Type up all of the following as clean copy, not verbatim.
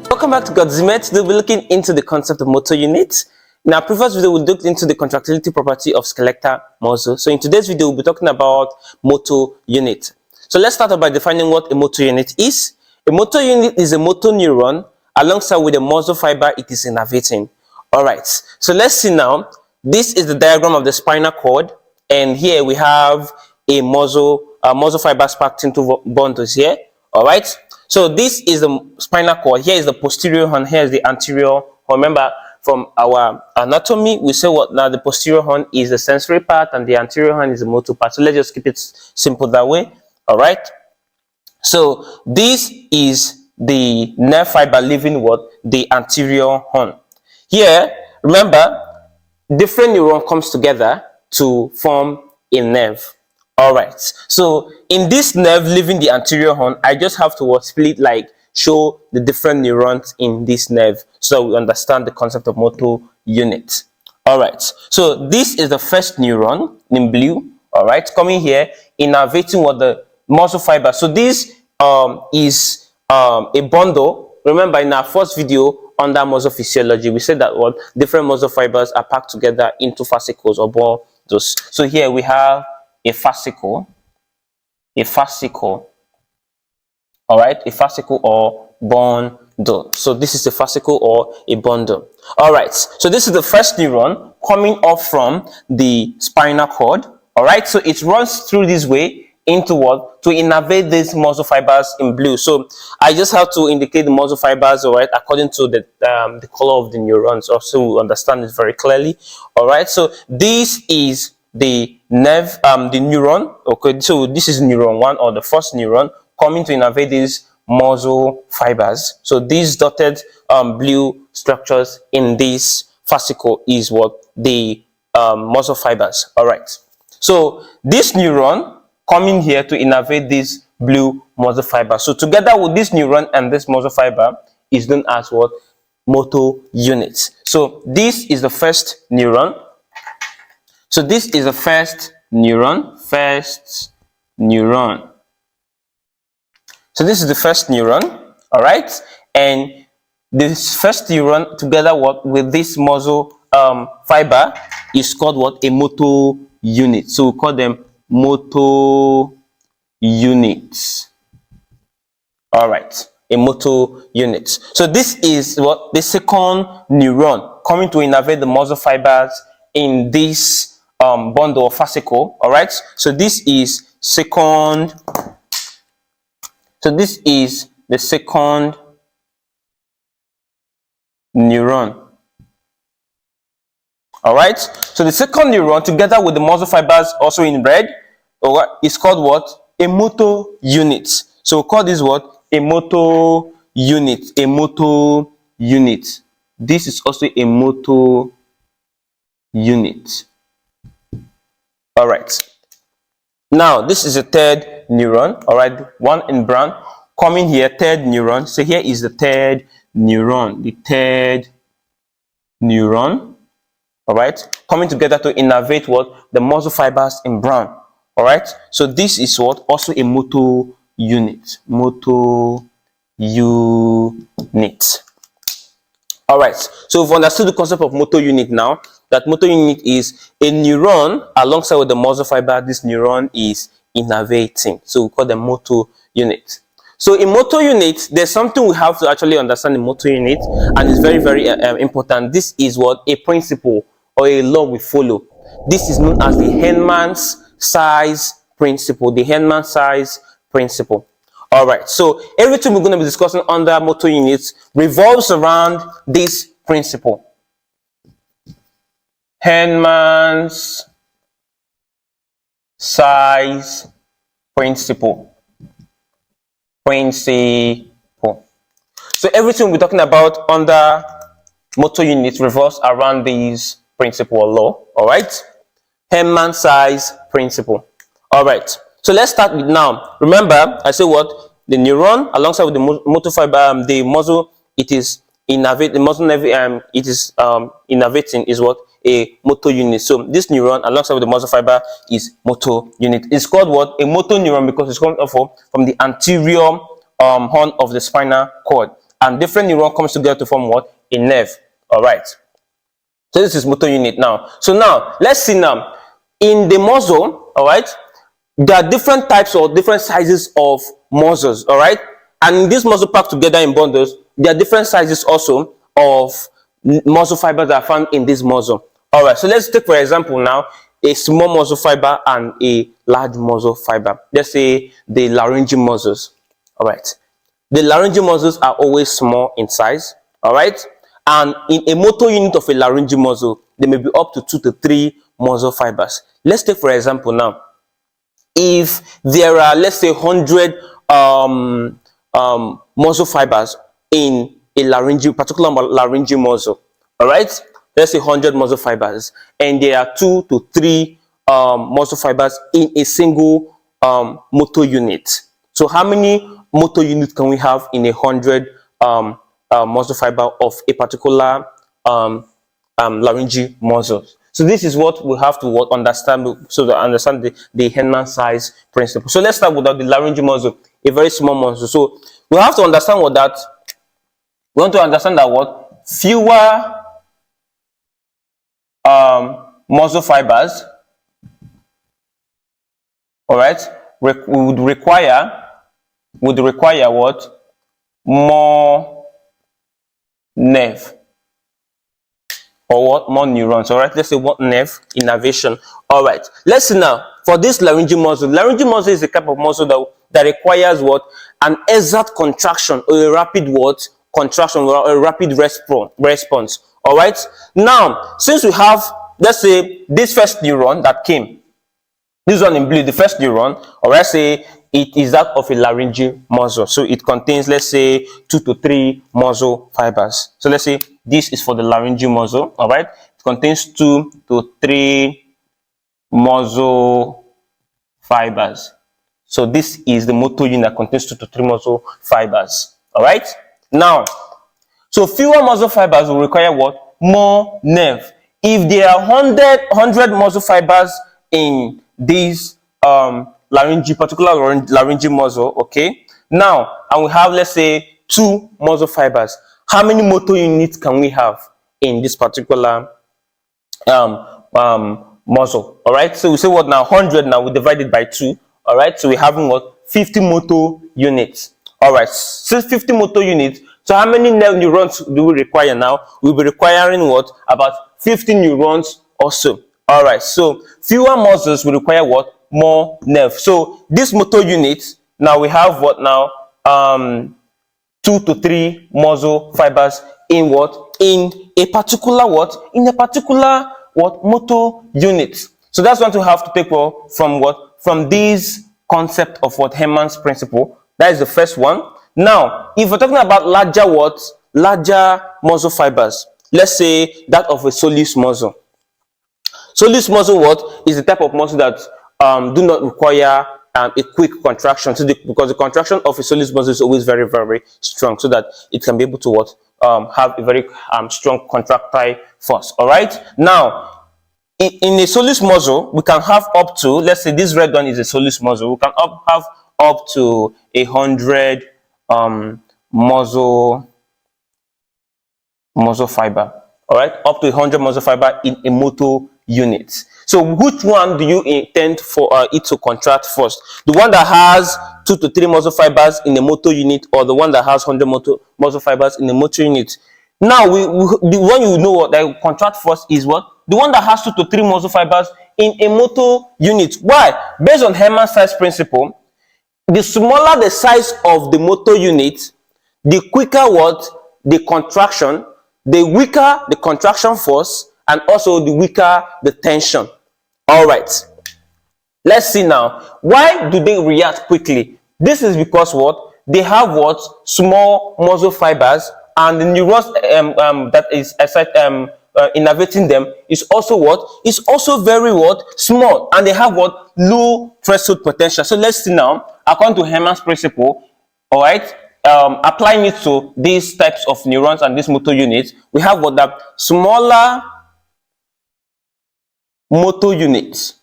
Welcome back to Godzy. Today we'll be looking into the concept of motor unit. In our previous video, we looked into the contractility property of skeletal muscle. So in today's video, we'll be talking about motor unit. So let's start by defining what a motor unit is. A motor unit is a motor neuron alongside with a muscle fiber it is innervating. Alright, so let's see now. This is the diagram of the spinal cord, and here we have a muscle fibers packed into bundles here. Alright. So this is the spinal cord. Here is the posterior horn. Here is the anterior horn. Remember, from our anatomy, we say what now? The posterior horn is the sensory part, and the anterior horn is the motor part. So let's just keep it simple that way. All right. So this is the nerve fiber leaving what? The anterior horn. Here, remember, different neuron comes together to form a nerve. Alright, so in this nerve leaving the anterior horn, I just have to split, like show the different neurons in this nerve so we understand the concept of motor unit. Alright, so this is the first neuron in blue, alright, coming here, innervating what the muscle fiber. So this is a bundle. Remember, in our first video under muscle physiology, we said that what different muscle fibers are packed together into fascicles or bundles. So here we have a fascicle, all right, a fascicle or bundle. So this is a fascicle or a bundle. All right, so this is the first neuron coming off from the spinal cord. All right, so it runs through this way into what? To innervate these muscle fibers in blue. So I just have to indicate the muscle fibers, all right, according to the color of the neurons, also we understand it very clearly. All right, so this is the nerve, the neuron. Okay, so this is neuron 1, or the first neuron coming to innervate these muscle fibers. So these dotted blue structures in this fascicle is what? The muscle fibers. All right, so this neuron coming here to innervate these blue muscle fibers. So together with this neuron and this muscle fiber is known as what? Motor unit. So this is the first neuron. So this is the first neuron, So this is the first neuron, all right? And this first neuron together with this muscle fiber is called what? A motor unit. So we call them motor units. All right, a motor unit. So this is what? The second neuron coming to innervate the muscle fibers in this bundle or fascicle. All right, so this is second. So this is the second neuron. All right, so the second neuron together with the muscle fibers also in red, is called what? A motor unit. So we call this what? A motor unit. A motor unit. This is also a motor unit. All right, now this is a third neuron. All right, one in brown coming here, third neuron. So here is the third neuron, all right, coming together to innervate what? The muscle fibers in brown. All right, so this is what? Also a motor unit. All right, so we've understood the concept of motor unit now. That motor unit is a neuron alongside with the muscle fiber. This neuron is innervating. So we call them motor unit. So in motor unit, there's something we have to actually understand in motor unit, and it's very, very important. This is what? A principle or a law we follow. This is known as the Henneman's size principle. The Henneman size principle. All right, so everything we're going to be discussing under motor units revolves around this principle. Henneman's size principle. So everything we're talking about under motor units revolves around this principle or law. All right, Henneman size principle. All right, so let's start with now. Remember, I say what? The neuron alongside with the motor fiber, the muscle, it is innervate the muscle nerve, it is innervating is what? A motor unit. So this neuron alongside with the muscle fiber is motor unit. It's called what? A motor neuron because it's coming from the anterior horn of the spinal cord, and different neuron comes together to form what? A nerve. All right. So this is motor unit now. So now let's see now in the muscle. All right, there are different types or different sizes of muscles. All right, and in this muscle packed together in bundles, there are different sizes also of muscle fibers that are found in this muscle. All right, so let's take for example now a small muscle fiber and a large muscle fiber. Let's say the laryngeal muscles. All right, the laryngeal muscles are always small in size. All right, and in a motor unit of a laryngeal muscle, there may be up to 2 to 3 muscle fibers. Let's take for example now, if there are, let's say, 100 muscle fibers in a particular laryngeal muscle. All right, let's say 100 muscle fibers, and there are 2 to 3 muscle fibers in a single motor unit. So how many motor units can we have in 100 muscle fiber of a particular laryngeal muscle? So this is what we have to understand, so to understand the henneman size principle. So let's start with the laryngeal muscle, a very small muscle. So we have to understand what that. We want to understand that what fewer muscle fibers, all right, would require what? More nerve, or what? More neurons. All right, let's say what? Nerve innervation. All right, let's see now for this laryngeal muscle. Laryngeal muscle is a type of muscle that requires what? An exact contraction or a rapid what? Contraction or a rapid response. All right, now since we have, let's say, this first neuron that came, this one in blue, the first neuron, or let's say it is that of a laryngeal muscle. So it contains, let's say, 2 to 3 muscle fibers. So let's say this is for the laryngeal muscle. All right, it contains 2 to 3 muscle fibers. So this is the motor unit that contains 2 to 3 muscle fibers. All right, now, so fewer muscle fibers will require what? More nerve. If there are 100 muscle fibers in this particular laryngeal muscle, okay, now, and we have, let's say, 2 muscle fibers, how many motor units can we have in this particular muscle? All right, so we say what now? 100. Now we divide it by 2. All right, so we're having what? 50 motor units. All right, so 50 motor units. So how many neurons do we require now? We'll be requiring what? About 50 neurons or so. All right, so fewer muscles will require what? More nerve. So this motor unit, now we have what now? 2 to 3 muscle fibers in what? In a particular what? In a particular what? Motor unit. So that's what we have to take from what? From this concept of what? Henneman's principle. That is the first one. Now, if we're talking about larger what? Larger muscle fibers, let's say that of a soleus muscle. Soleus muscle what? Is the type of muscle that do not require a quick contraction. So because the contraction of a soleus muscle is always very, very strong, so that it can be able to what? Have a very strong contractile force. All right. Now, in a soleus muscle, we can have up to, let's say this red one is a soleus muscle. We can have up to 100 muscle fiber. All right, up to 100 muscle fiber in a motor unit. So which one do you intend for it to contract first? The one that has 2 to 3 muscle fibers in a motor unit, or the one that has 100 muscle fibers in a motor unit? Now, the one you know what that will contract first is what? The one that has 2 to 3 muscle fibers in a motor unit. Why? Based on Henneman's size principle, the smaller the size of the motor unit, the quicker what? The contraction, the weaker the contraction force, and also the weaker the tension. All right, let's see now. Why do they react quickly? This is because what? They have what? Small muscle fibers, and the neurons that is innervating them is also what? Is also very what? Small, and they have what? Low threshold potential. So let's see now. According to Henneman's principle, all right, applying it to these types of neurons and these motor units, we have what that smaller motor units.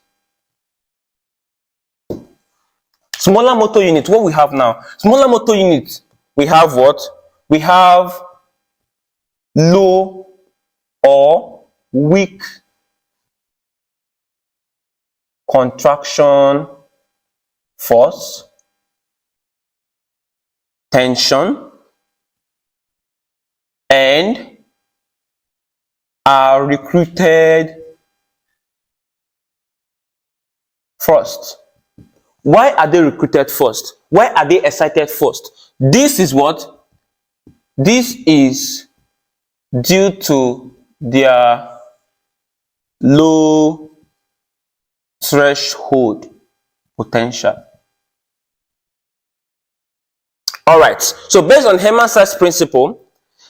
Smaller motor units, what we have now? Smaller motor units, we have what? We have low or weak contraction force, tension, and are recruited first. Why are they recruited first? Why are they excited first? This is what? This is due to their low threshold potential. All right, so based on Henneman's principle,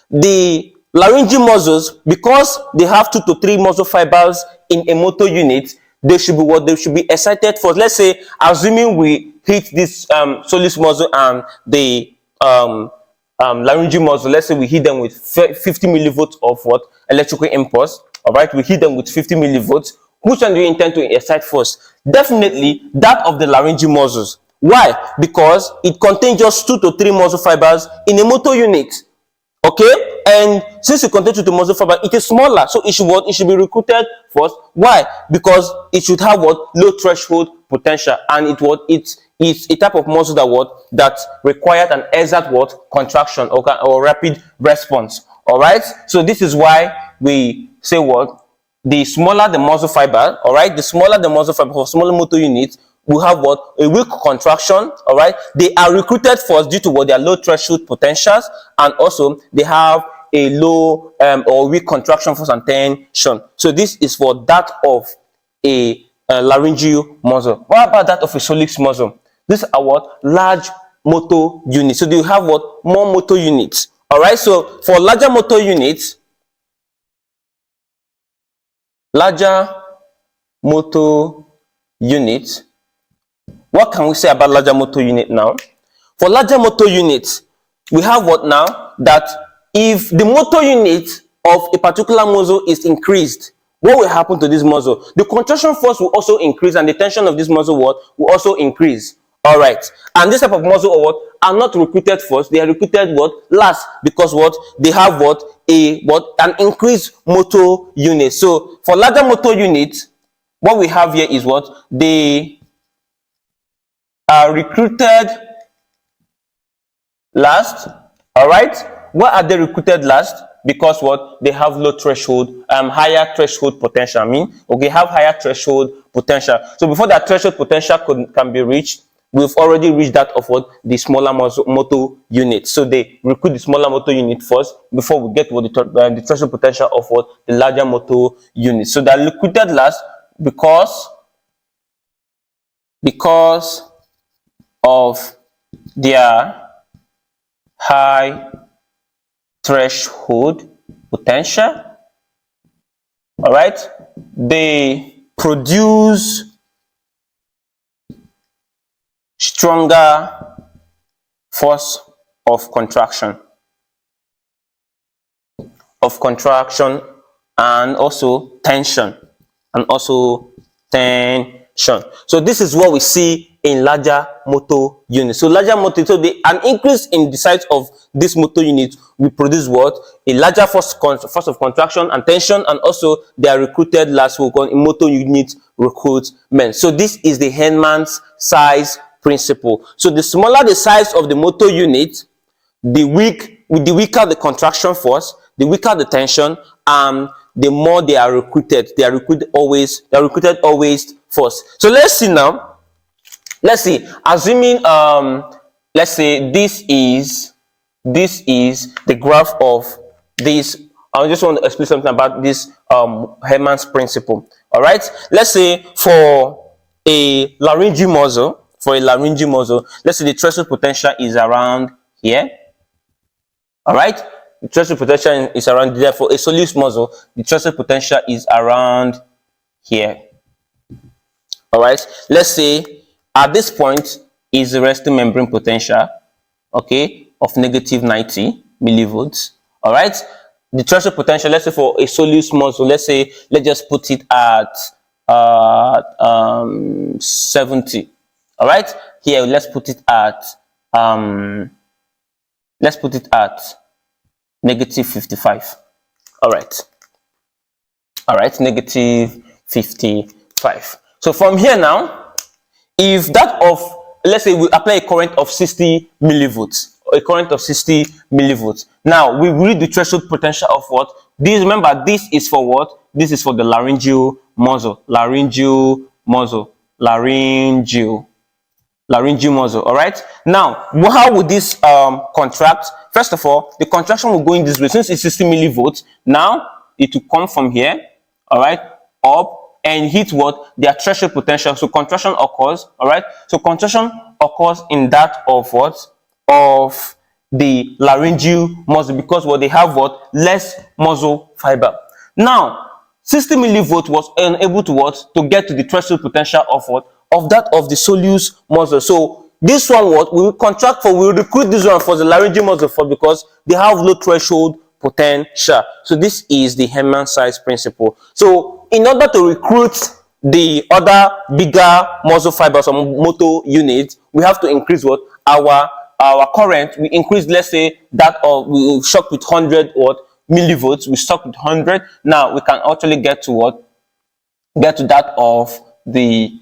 the laryngeal muscles, because they have 2 to 3 muscle fibers in a motor unit, they should be what? They should be excited first. Let's say, assuming we hit this soleus muscle and the laryngeal muscle, let's say we hit them with 50 millivolts of what? Electrical impulse. All right, we hit them with 50 millivolts. Which one do you intend to excite first? Definitely that of the laryngeal muscles. Why? Because it contains just 2 to 3 muscle fibers in a motor unit. Okay, and since it contains 2 to muscle fiber, it is smaller, so it should what? It should be recruited first. Why? Because it should have what? Low threshold potential, and it's a type of muscle that what? That requires an exact what? Contraction or rapid response. All right, so this is why we say what? The smaller the muscle fiber, all right, the smaller the muscle fiber for smaller motor units will have what? A weak contraction. All right, they are recruited first due to what? Their low threshold potentials, and also they have a low or weak contraction force and tension. So this is for that of a laryngeal muscle. What about that of a soleus muscle? These are what? Large motor units. So you have what? More motor units. All right, so for larger motor units, what can we say about larger motor unit now? For larger motor units, we have what now? That if the motor unit of a particular muscle is increased, what will happen to this muscle? The contraction force will also increase, and the tension of this muscle what? Will also increase. All right, and this type of muscle or what? Are not recruited first, they are recruited what? Last, because what? They have what? An increased motor unit. So for larger motor units, what we have here is what? They are recruited last. All right, why are they recruited last? Because what? They have low threshold, higher threshold potential. Okay, have higher threshold potential. So before that threshold potential can be reached, we've already reached that of what? The smaller motor unit. So they recruit the smaller motor unit first before we get what? The threshold potential of what? The larger motor unit. So they're recruited last because of their high threshold potential. All right, they produce stronger force of contraction and also tension So this is what we see in larger motor units. So larger motor, so an increase in the size of this motor unit will produce what? A larger force of contraction and tension, and also they are recruited last in motor unit recruitment. So this is the Henneman's size principle. So the smaller the size of the motor unit, the weaker the contraction force, the weaker the tension, the more they are recruited. They are recruited always first. So let's see now. Let's see. Assuming let's say this is the graph of this. I just want to explain something about this Henneman's principle. All right. Let's say for a laryngeal muscle, let's say the threshold potential is around here. All right, the threshold potential is around there. For a soleus muscle, the threshold potential is around here. All right, let's say at this point is the resting membrane potential. Okay, of negative 90 millivolts. All right. The threshold potential, let's say for a solus muscle, let's just put it at 70. All right. Here, let's put it at negative 55. All right, negative 55. So from here now, if that of, let's say we apply a current of 60 millivolts, now we read the threshold potential of what? This, remember, this is for what? This is for the laryngeal muscle. Laryngeal muscle. All right. Now, how would this contract? First of all, the contraction will go in this way. Since it's 60 millivolts, now it will come from here, all right, up and hit what? Their threshold potential. So contraction occurs, all right. So contraction occurs in that of what? Of the laryngeal muscle, because what they have what? Less muscle fiber. Now, 60 millivolt was unable to what? To get to the threshold potential of what? Of that of the solus muscle. So this one, what we will contract for, we will recruit this one for the laryngeal muscle for, because they have low threshold potential. So this is the henneman size principle. So in order to recruit the other bigger muscle fibers or motor units, we have to increase what? Our current. We increase, let's say that of, we will shock with 100 what? Millivolts. We shock with 100. Now we can actually get to what? Get to that of the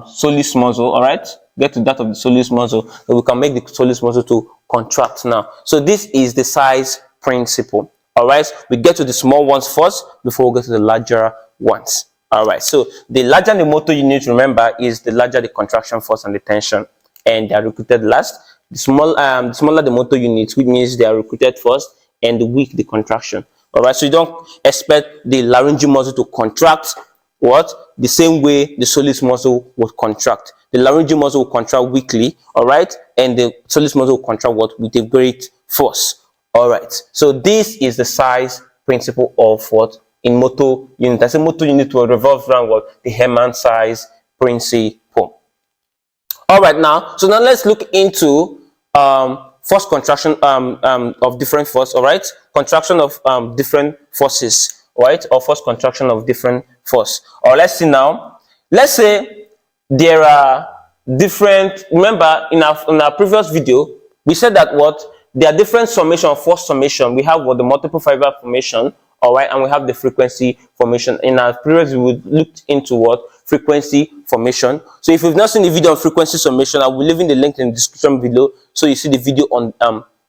solus muscle. All right, get to that of the solus muscle, so we can make the solus muscle to contract now. So this is the size principle. All right, we get to the small ones first before we get to the larger ones. All right, so the larger the motor unit, remember, is the larger the contraction force and the tension, and they are recruited last. The smaller the motor unit, which means they are recruited first, and the weak the contraction. All right, so you don't expect the laryngeal muscle to contract what? The same way the solus muscle would contract. The laryngeal muscle will contract weakly, all right, and the solus muscle will contract what? With a great force. All right, so this is the size principle of what? In motor unit. I say motor unit will revolve around what? The henneman size principle. All right, now, so now let's look into force contraction of different force. All right, contraction of different forces, right, or force contraction of different force. Or let's see now, let's say there are different, remember in our previous video we said that what? There are different summation, force summation. We have what? The multiple fiber formation, all right, and we have the frequency formation. In our previous we looked into what? Frequency formation. So if you've not seen the video on frequency summation, I will leave in the link in the description below, so you see the video on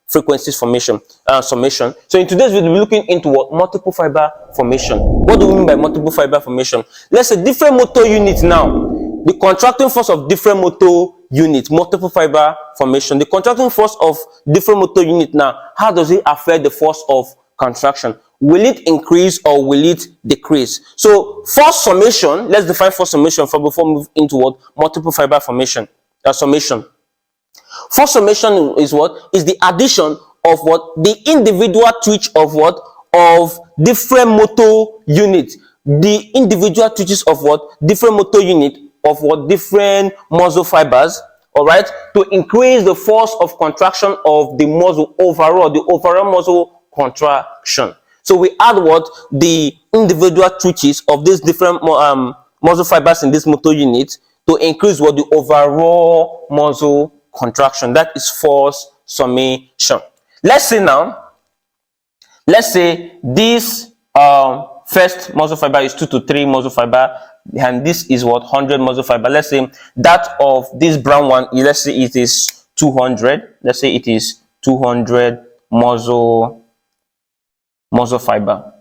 frequency formation, summation. So in today's video, we're looking into what? Multiple fiber formation. What do we mean by multiple fiber formation? Let's say different motor units now. The contracting force of different motor units, multiple fiber formation. The contracting force of different motor unit now, how does it affect the force of contraction? Will it increase or will it decrease? So force summation, let's define force summation for before we move into what? Multiple fiber formation, summation. Force summation is what? Is the addition of what? The individual twitch of what? Of different motor units. The individual twitches of what? Different motor unit of what? Different muscle fibers, all right, to increase the force of contraction of the muscle overall, the overall muscle contraction. So we add what? The individual twitches of these different muscle fibers in this motor unit to increase what? The overall muscle contraction. That is force summation. Let's say now, let's say this first muscle fiber is 2 to 3 muscle fiber, and this is what? 100 muscle fiber. Let's say that of this brown one, let's say it is 200. Let's say it is 200 muscle fiber.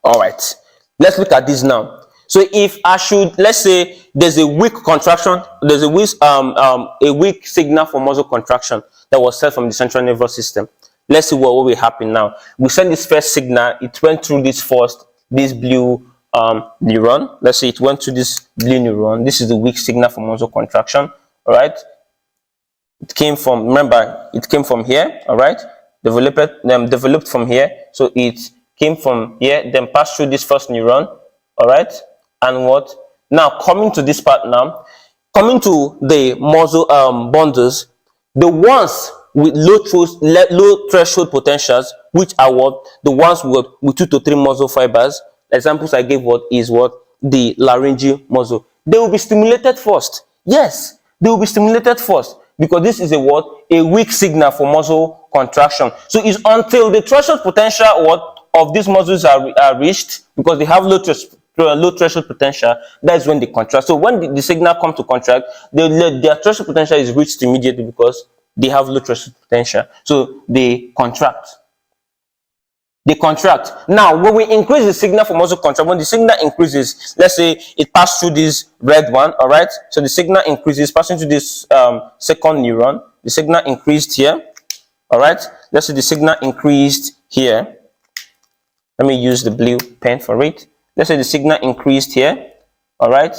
All right, let's look at this now. So if I should, let's say there's a weak contraction, there's a weak signal for muscle contraction that was set from the central nervous system. Let's see what will happen now. We send this first signal, it went through this blue neuron. Let's say it went to this blue neuron. This is the weak signal for muscle contraction. All right, it came from, remember, it came from here. All right, developed from here. So it came from here, then passed through this first neuron. All right, and what? Now coming to this part now, coming to the muscle bundles, the ones with low threshold potentials, which are what the ones with 2 to 3 muscle fibers. Examples I gave is the laryngeal muscle. They will be stimulated first. Yes, they will be stimulated first because this is a weak signal for muscle contraction. So it's until the threshold potential of these muscles are reached, because they have low threshold potential, that is when they contract. So when the signal comes to contract, their threshold potential is reached immediately because they have low threshold potential. So they contract. Now, when we increase the signal for muscle contraction, when the signal increases, let's say it passed through this red one, all right? So the signal increases, passing through this second neuron. The signal increased here, all right? Let's say the signal increased here. Let me use the blue pen for it. Let's say the signal increased here, all right?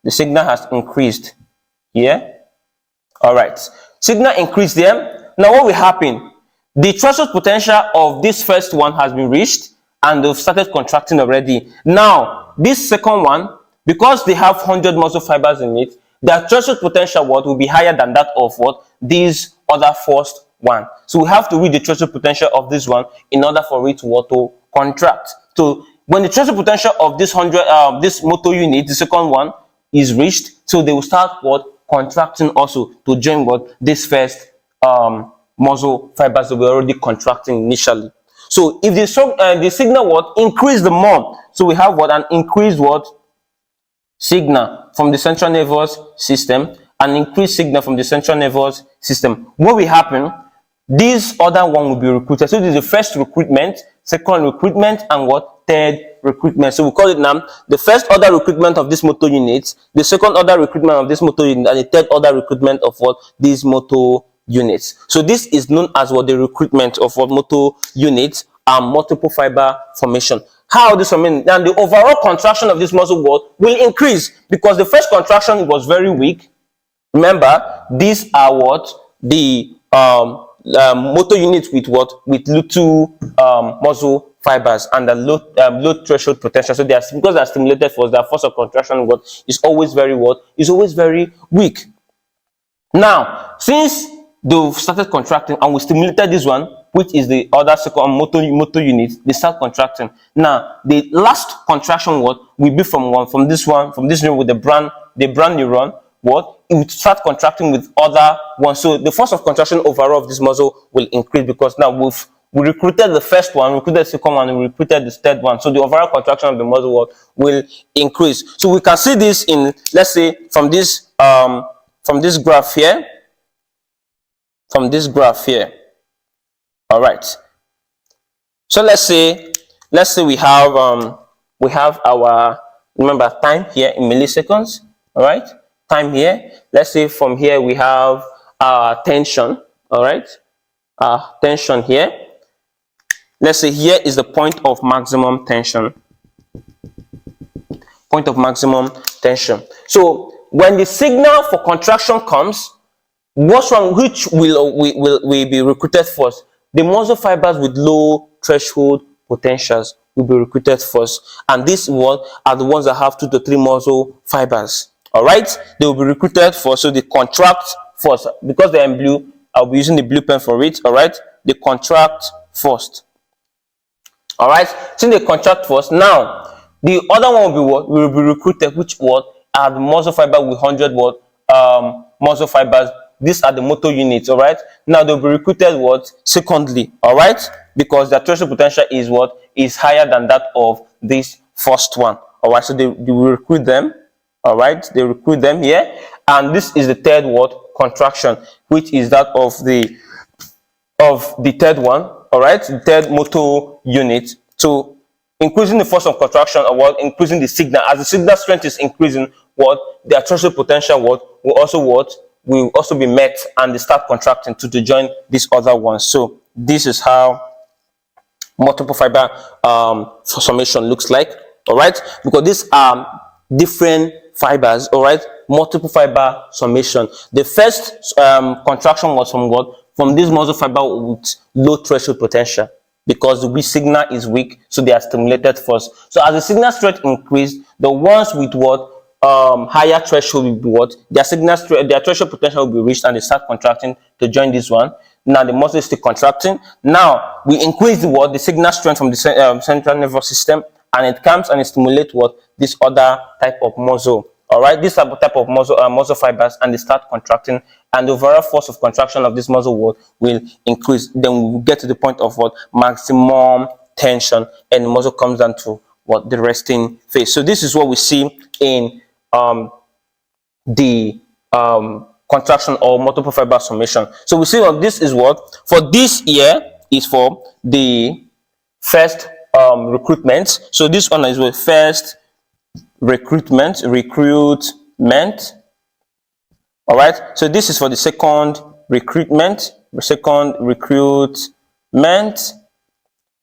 The signal has increased here, all right? Signal increased there. Now, what will happen? The threshold potential of this first one has been reached and they've started contracting already. Now, this second one, because they have 100 muscle fibers in it, their threshold potential will be higher than that of these other first one. So we have to reach the threshold potential of this one in order for it to contract. So when the threshold potential of this this motor unit, the second one, is reached, so they will start contracting also to join this first muscle fibers that were already contracting initially. So if the signal increase the more, so we have an increased signal from the central nervous system, an increased signal from the central nervous system. What will happen? This other one will be recruited. So this is the first recruitment, second recruitment, and third recruitment. So we call it now the first order recruitment of this motor unit, the second order recruitment of this motor unit, and the third order recruitment of these motor units. So this is known as the recruitment of motor units and multiple fiber formation. How this formation? And the overall contraction of this muscle will increase because the first contraction was very weak. Remember, these are the motor units with little muscle fibers and the low threshold potential. So because they are stimulated first, their force of contraction is always very weak. Now, since they've started contracting and we stimulated this one, which is the other second motor unit, they start contracting. Now, the last contraction will be from this neuron with the brown neuron. It will start contracting with other ones. So the force of contraction overall of this muscle will increase because now we recruited the first one, recruited the second one, and we recruited the third one. So the overall contraction of the muscle will increase. So we can see this in, let's say, from this graph here. All right. So let's say we have our, remember, time here in milliseconds. All right. Time here. Let's say from here we have tension. All right. Tension here. Let's say here is the point of maximum tension. Point of maximum tension. So when the signal for contraction comes, which will be recruited first? The muscle fibers with low threshold potentials will be recruited first, and these are the ones that have 2 to 3 muscle fibers. All right, they will be recruited first, so they contract first. Because they're in blue, I'll be using the blue pen for it. All right, they contract first. All right, since they contract first, now the other one will be recruited, which are the muscle fiber with 100 muscle fibers. These are the motor units. All right, now they'll be recruited secondly. All right, because their threshold potential is higher than that of this first one. All right, so they will recruit them. All right, they recruit them here, and this is the third contraction, which is that of the third one. All right, the third motor unit. So increasing the force of contraction or increasing the signal. As the signal strength is increasing, their threshold potential will also be met, and they start contracting to join these other ones. So this is how multiple fiber summation looks like. All right, because these are different fibers. All right, multiple fiber summation. The first contraction was from this muscle fiber with low threshold potential, because the weak signal is weak, so they are stimulated first. So as the signal strength increased, the ones with higher threshold will be their threshold potential will be reached, and they start contracting to join this one. Now the muscle is still contracting. Now we increase the signal strength from the central nervous system, and it comes and it stimulates this other type of muscle. All right, this type of muscle fibers, and they start contracting, and the overall force of contraction of this muscle will increase. Then we will get to the point of maximum tension, and the muscle comes down to the resting phase. So this is what we see in the contraction or multiple fiber summation. So we see this is for this year is for the first recruitment. So this one is with first recruitment. All right, so this is for the second recruitment.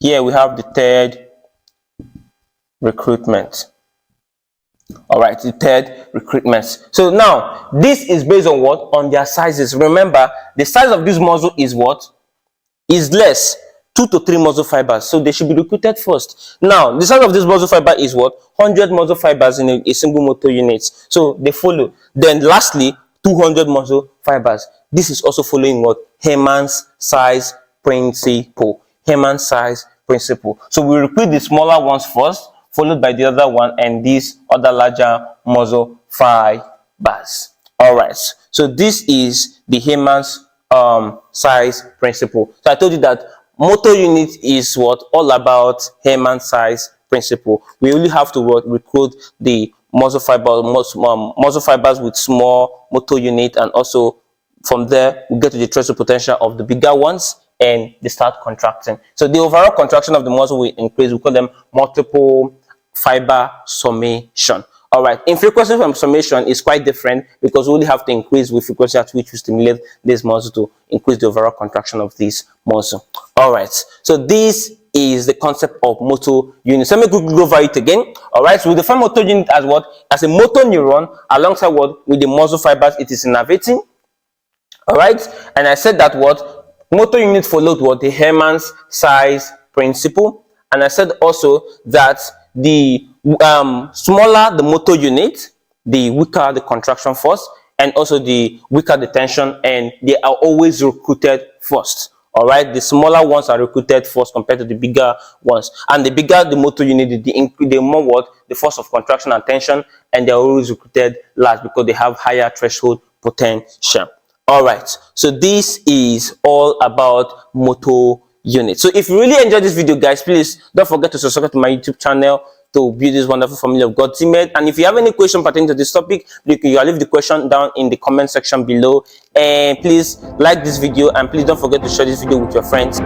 Here we have the third recruitment. All right, the third recruitment. So now this is based on on their sizes. Remember, the size of this muscle is is less, 2 to 3 muscle fibers, so they should be recruited first. Now the size of this muscle fiber is 100 muscle fibers in a single motor unit, so they follow. Then lastly, 200 muscle fibers. This is also following Henneman's size principle. Henneman's size principle. So we recruit the smaller ones first, followed by the other one, and these other larger muscle fibers. All right, so this is the Henneman's size principle. So I told you that motor unit is all about Henneman's size principle. We only have to recruit the muscle fibers with small motor unit, and also from there we get to the threshold potential of the bigger ones, and they start contracting. So the overall contraction of the muscle will increase. We call them multiple fiber summation. All right, in frequency from summation is quite different, because we only have to increase with frequency at which we stimulate this muscle to increase the overall contraction of this muscle. All right, so this is the concept of motor unit. So let me quickly go over it again. All right, so we define motor unit as as a motor neuron alongside with the muscle fibers it is innervating. All right, and I said that motor unit followed the Henneman's size principle, and I said also that the smaller the motor unit, the weaker the contraction force, and also the weaker the tension, and they are always recruited first. All right, the smaller ones are recruited first compared to the bigger ones, and the bigger the motor unit, the more the force of contraction and tension, and they are always recruited last because they have higher threshold potential. All right, so this is all about motor unit. So if you really enjoyed this video, guys, please don't forget to subscribe to my YouTube channel to build this wonderful family of Godzy. And if you have any question pertaining to this topic, you can leave the question down in the comment section below, and please like this video, and please don't forget to share this video with your friends.